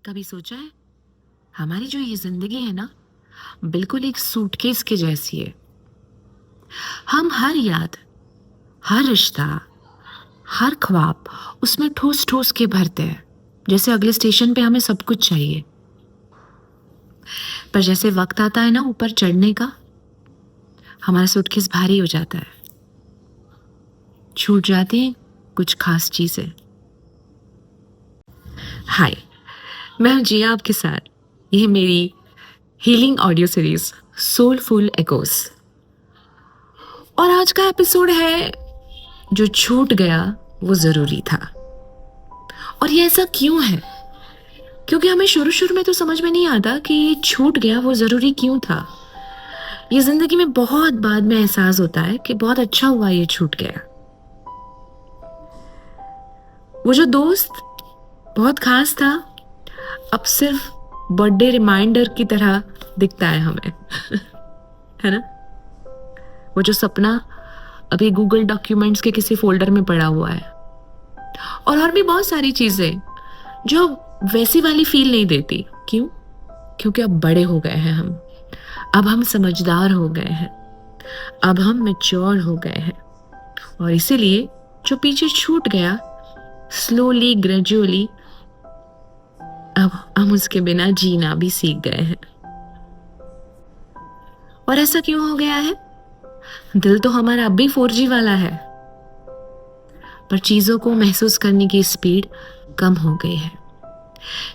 कभी सोचा है हमारी जो ये जिंदगी है ना, बिल्कुल एक सूटकेस के जैसी है। हम हर याद, हर रिश्ता, हर ख्वाब उसमें ठूस ठूस के भरते हैं, जैसे अगले स्टेशन पे हमें सब कुछ चाहिए। पर जैसे वक्त आता है ना ऊपर चढ़ने का, हमारा सूटकेस भारी हो जाता है। छूट जाती हैं कुछ खास चीजें। हाय, मैं हूं जिया आपके साथ। यह मेरी हीलिंग ऑडियो सीरीज सोलफुल एकोस, और आज का एपिसोड है जो छूट गया वो जरूरी था। और ये ऐसा क्यों है? क्योंकि हमें शुरू शुरू में तो समझ में नहीं आता कि ये छूट गया वो जरूरी क्यों था। ये जिंदगी में बहुत बाद में एहसास होता है कि बहुत अच्छा हुआ ये छूट गया। वो जो दोस्त बहुत खास था, अब सिर्फ बर्थडे रिमाइंडर की तरह दिखता है हमें है ना? वो जो सपना अभी गूगल डॉक्यूमेंट्स के किसी फोल्डर में पड़ा हुआ है। और भी बहुत सारी चीजें जो वैसी वाली फील नहीं देती। क्यों? क्योंकि अब बड़े हो गए हैं हम। अब हम समझदार हो गए हैं। अब हम मैच्योर हो गए हैं। और इसीलिए जो पीछे छूट गया, स्लोली ग्रेजुअली अब हम उसके बिना जीना भी सीख गए हैं। और ऐसा क्यों हो गया है? दिल तो हमारा अब भी 4G वाला है, पर चीजों को महसूस करने की स्पीड कम हो गई है।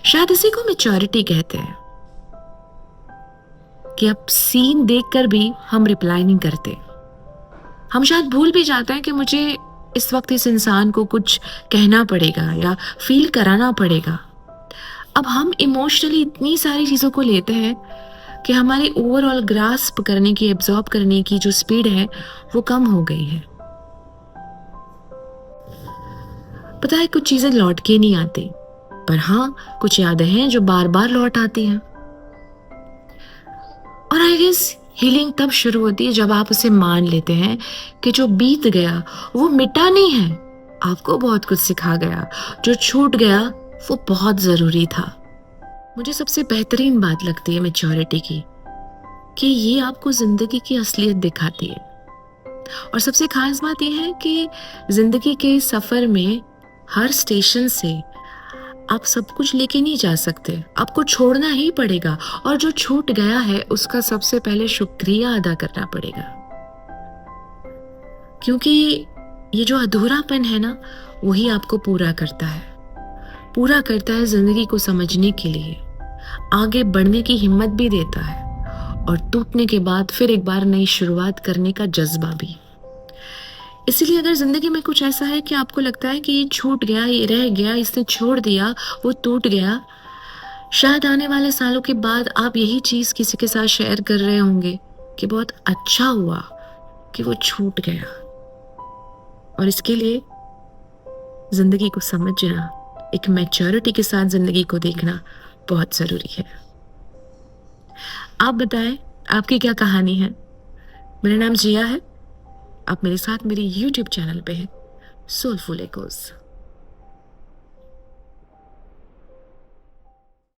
शायद इसी को मैच्योरिटी कहते हैं, कि अब सीन देखकर भी हम रिप्लाई नहीं करते। हम शायद भूल भी जाते हैं कि मुझे इस वक्त इस इंसान को कुछ कहना पड़ेगा या फील कराना पड़ेगा। अब हम इमोशनली इतनी सारी चीजों को लेते हैं कि हमारी ओवरऑल ग्रास्प करने की, एब्जॉर्ब करने की जो स्पीड है वो कम हो गई है। पता है, कुछ चीजें लौट के नहीं आती, पर हाँ कुछ यादें हैं जो बार बार लौट आती हैं। और आई गेस हीलिंग तब शुरू होती है जब आप उसे मान लेते हैं कि जो बीत गया वो मिटा नहीं है, आपको बहुत कुछ सिखा गया। जो छूट गया वो बहुत जरूरी था। मुझे सबसे बेहतरीन बात लगती है मैच्योरिटी की, कि ये आपको जिंदगी की असलियत दिखाती है। और सबसे खास बात यह है कि जिंदगी के सफर में हर स्टेशन से आप सब कुछ लेके नहीं जा सकते, आपको छोड़ना ही पड़ेगा। और जो छूट गया है उसका सबसे पहले शुक्रिया अदा करना पड़ेगा, क्योंकि ये जो अधूरापन है ना, वही आपको पूरा करता है जिंदगी को समझने के लिए, आगे बढ़ने की हिम्मत भी देता है, और टूटने के बाद फिर एक बार नई शुरुआत करने का जज्बा भी। इसीलिए अगर जिंदगी में कुछ ऐसा है कि आपको लगता है कि ये छूट गया, ये रह गया, इसने छोड़ दिया, वो टूट गया, शायद आने वाले सालों के बाद आप यही चीज किसी के साथ शेयर कर रहे होंगे कि बहुत अच्छा हुआ कि वो छूट गया। और इसके लिए जिंदगी को समझना, एक मैच्योरिटी के साथ जिंदगी को देखना बहुत जरूरी है। आप बताएं, आपकी क्या कहानी है? मेरा नाम जिया है। आप मेरे साथ मेरे YouTube चैनल पे हैं, सोलफुल एकोस।